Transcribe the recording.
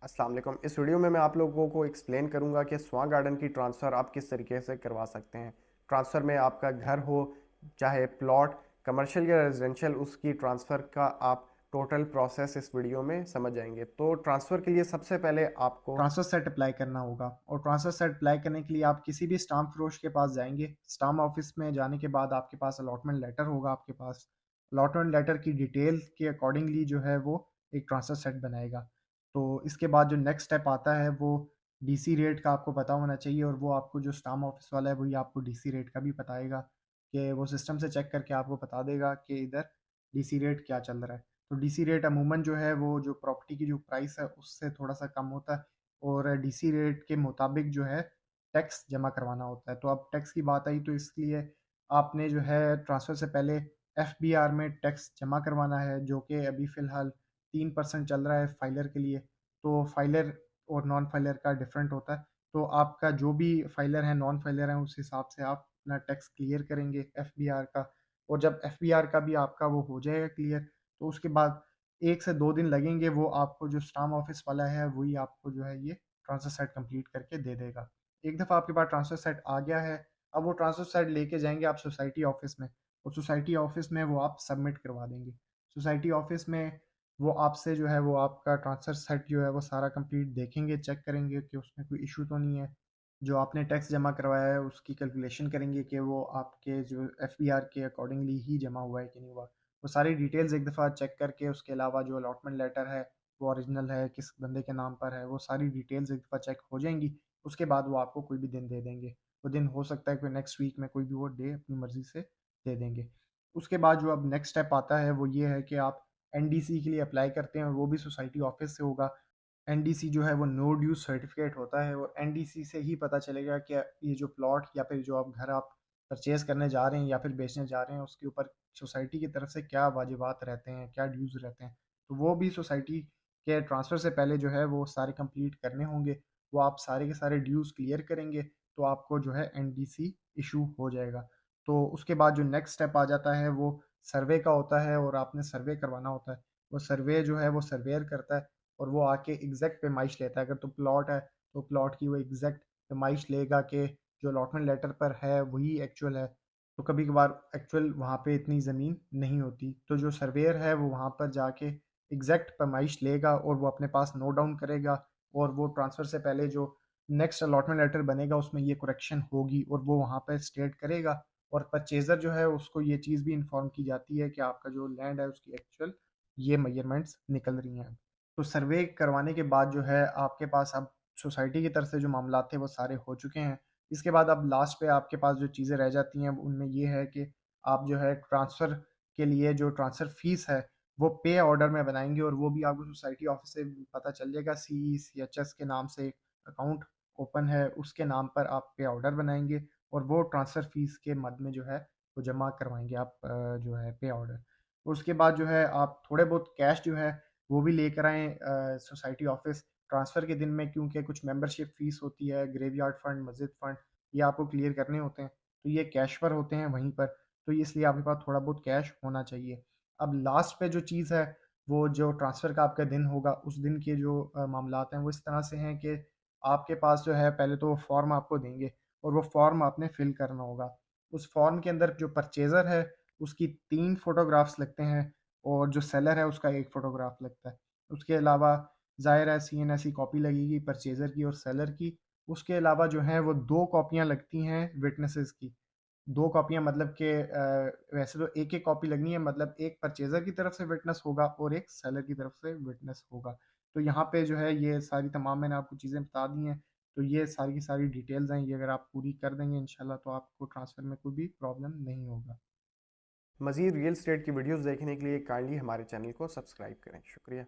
अस्सलाम वालेकुम। इस वीडियो में मैं आप लोगों को एक्सप्लेन करूंगा कि स्वां गार्डन की ट्रांसफ़र आप किस तरीके से करवा सकते हैं। ट्रांसफ़र में आपका घर हो, चाहे प्लॉट, कमर्शियल या रेजिडेंशियल, उसकी ट्रांसफ़र का आप टोटल प्रोसेस इस वीडियो में समझ जाएंगे। तो ट्रांसफ़र के लिए सबसे पहले आपको ट्रांसफर सेट अप्लाई करना होगा और ट्रांसफर सेट अप्लाई करने के लिए आप किसी भी स्टाम्प फरोश के पास जाएंगे। स्टाम्प ऑफिस में जाने के बाद आपके पास अलॉटमेंट लेटर होगा। आपके पास अलॉटमेंट लेटर की डिटेल के अकॉर्डिंगली जो है वो एक ट्रांसफर सेट बनाएगा। तो इसके बाद जो नेक्स्ट स्टेप आता है वो डीसी रेट का आपको पता होना चाहिए, और वो आपको जो स्टाम्प ऑफिस वाला है वही आपको डीसी रेट का भी बताएगा कि वो सिस्टम से चेक करके आपको बता देगा कि इधर डीसी रेट क्या चल रहा है। तो डीसी रेट अमूमन जो है वो जो प्रॉपर्टी की जो प्राइस है उससे थोड़ा सा कम होता है, और डीसी रेट के मुताबिक जो है टैक्स जमा करवाना होता है। तो अब टैक्स की बात आई तो इसलिए आपने जो है ट्रांसफ़र से पहले एफबीआर में टैक्स जमा करवाना है, जो कि अभी फ़िलहाल 3% चल रहा है फाइलर के लिए। तो फाइलर और नॉन फाइलर का डिफरेंट होता है। तो आपका जो भी फाइलर है, नॉन फाइलर है, उस हिसाब से आप अपना टैक्स क्लियर करेंगे एफबीआर का। और जब एफबीआर का भी आपका वो हो जाएगा क्लियर, तो उसके बाद 1 से 2 दिन लगेंगे, वो आपको जो स्टाम्प ऑफिस वाला है वही आपको जो है ये ट्रांसफर सेट कंप्लीट करके दे देगा। एक दफ़ा आपके पास ट्रांसफर सेट आ गया है, अब वो ट्रांसफर सेट लेके जाएँगे आप सोसाइटी ऑफिस में, और सोसाइटी ऑफिस में वो आप सबमिट करवा देंगे। सोसाइटी ऑफिस में वो आपसे जो है वो आपका ट्रांसफर सेट जो है वो सारा कंप्लीट देखेंगे, चेक करेंगे कि उसमें कोई इश्यू तो नहीं है। जो आपने टैक्स जमा करवाया है उसकी कैलकुलेशन करेंगे कि वो आपके जो एफबीआर के अकॉर्डिंगली ही जमा हुआ है कि नहीं हुआ। वो सारी डिटेल्स एक दफ़ा चेक करके, उसके अलावा जो अलॉटमेंट लेटर है वो ओरिजिनल है, किस बंदे के नाम पर है, वो सारी डिटेल्स एक दफ़ा चेक हो जाएंगी। उसके बाद वो आपको कोई भी दिन दे देंगे। वो दिन हो सकता है कि नेक्स्ट वीक में कोई भी वो डे अपनी मर्ज़ी से दे देंगे। उसके बाद जो अब नेक्स्ट स्टेप आता है वो ये है कि आप एनडीसी के लिए अप्लाई करते हैं, और वो भी सोसाइटी ऑफिस से होगा। एनडीसी जो है वो नो ड्यूज़ सर्टिफिकेट होता है, और एनडीसी से ही पता चलेगा कि ये जो प्लॉट या फिर जो आप घर आप परचेज़ करने जा रहे हैं या फिर बेचने जा रहे हैं, उसके ऊपर सोसाइटी की तरफ से क्या वाजिबात रहते हैं, क्या ड्यूज़ रहते हैं। तो वो भी सोसाइटी के ट्रांसफ़र से पहले जो है वो सारे कंप्लीट करने होंगे। वो आप सारे के सारे ड्यूज़ क्लियर करेंगे तो आपको जो है एनडीसी इशू हो जाएगा। तो उसके बाद जो नेक्स्ट स्टेप आ जाता है वो सर्वे का होता है, और आपने सर्वे करवाना होता है। वो सर्वे जो है वो सर्वेयर करता है, और वो आके एग्जैक्ट पैमाइश लेता है। अगर तो प्लॉट है तो प्लॉट की वो एग्जैक्ट पैमाइश लेगा कि जो अलॉटमेंट लेटर पर है वही एक्चुअल है। तो कभी कभार एक्चुअल वहाँ पे इतनी ज़मीन नहीं होती, तो जो सर्वेयर है वो वहाँ पर जाके एग्जैक्ट पैमाइश लेगा और वो अपने पास नोट डाउन करेगा, और वो ट्रांसफ़र से पहले जो नेक्स्ट अलॉटमेंट लेटर बनेगा उसमें ये करेक्शन होगी और वो वहाँ पर स्टेट करेगा। और परचेज़र जो है उसको ये चीज़ भी इन्फॉर्म की जाती है कि आपका जो लैंड है उसकी एक्चुअल ये मेजरमेंट्स निकल रही हैं। तो सर्वे करवाने के बाद जो है आपके पास अब सोसाइटी की तरफ से जो मामलात थे वो सारे हो चुके हैं। इसके बाद अब लास्ट पे आपके पास जो चीज़ें रह जाती हैं उनमें ये है कि आप जो है ट्रांसफ़र के लिए जो ट्रांसफ़र फ़ीस है वो पे ऑर्डर में बनाएँगे, और वो भी आपको सोसाइटी ऑफिस से पता चल जाएगा। सीईसीएचएस के नाम से एक अकाउंट ओपन है, उसके नाम पर आप पे ऑर्डर बनाएँगे, और वो ट्रांसफ़र फ़ीस के मद में जो है वो जमा करवाएँगे आप जो है पे ऑर्डर। उसके बाद जो है आप थोड़े बहुत कैश जो है वो भी लेकर आएँ सोसाइटी ऑफिस ट्रांसफ़र के दिन में, क्योंकि कुछ मेंबरशिप फ़ीस होती है, ग्रेवयार्ड फ़ंड, मस्जिद फ़ंड, ये आपको क्लियर करने होते हैं। तो ये कैश पर होते हैं वहीं पर, तो इसलिए आपके पास थोड़ा बहुत कैश होना चाहिए। अब लास्ट पे जो चीज़ है, वो जो ट्रांसफ़र का आपका दिन होगा, उस दिन के जो मामलात हैं वो इस तरह से हैं कि आपके पास जो है पहले तो वो फ़ॉर्म आपको देंगे, और वो फ़ॉर्म आपने फ़िल करना होगा। उस फ़ॉर्म के अंदर जो परचेज़र है उसकी 3 फ़ोटोग्राफ्स लगते हैं, और जो सेलर है उसका 1 फ़ोटोग्राफ लगता है। उसके अलावा ज़ाहिर है सीएनएसी कॉपी लगेगी परचेज़र की और सेलर की। उसके अलावा जो है वो 2 कॉपियाँ लगती हैं विटनेसेस की। 2 कॉपियाँ मतलब कि वैसे तो 1-1 कॉपी लगनी है, मतलब एक परचेज़र की तरफ से विटनेस होगा और एक सेलर की तरफ से विटनेस होगा। तो यहाँ पे जो है ये सारी तमाम मैंने आपको चीज़ें बता दी हैं। तो ये सारी की सारी डिटेल्स हैं, ये अगर आप पूरी कर देंगे इंशाल्लाह तो आपको ट्रांसफ़र में कोई भी प्रॉब्लम नहीं होगा। मज़ीद रियल स्टेट की वीडियोज़ देखने के लिए काइंडली हमारे चैनल को सब्सक्राइब करें। शुक्रिया।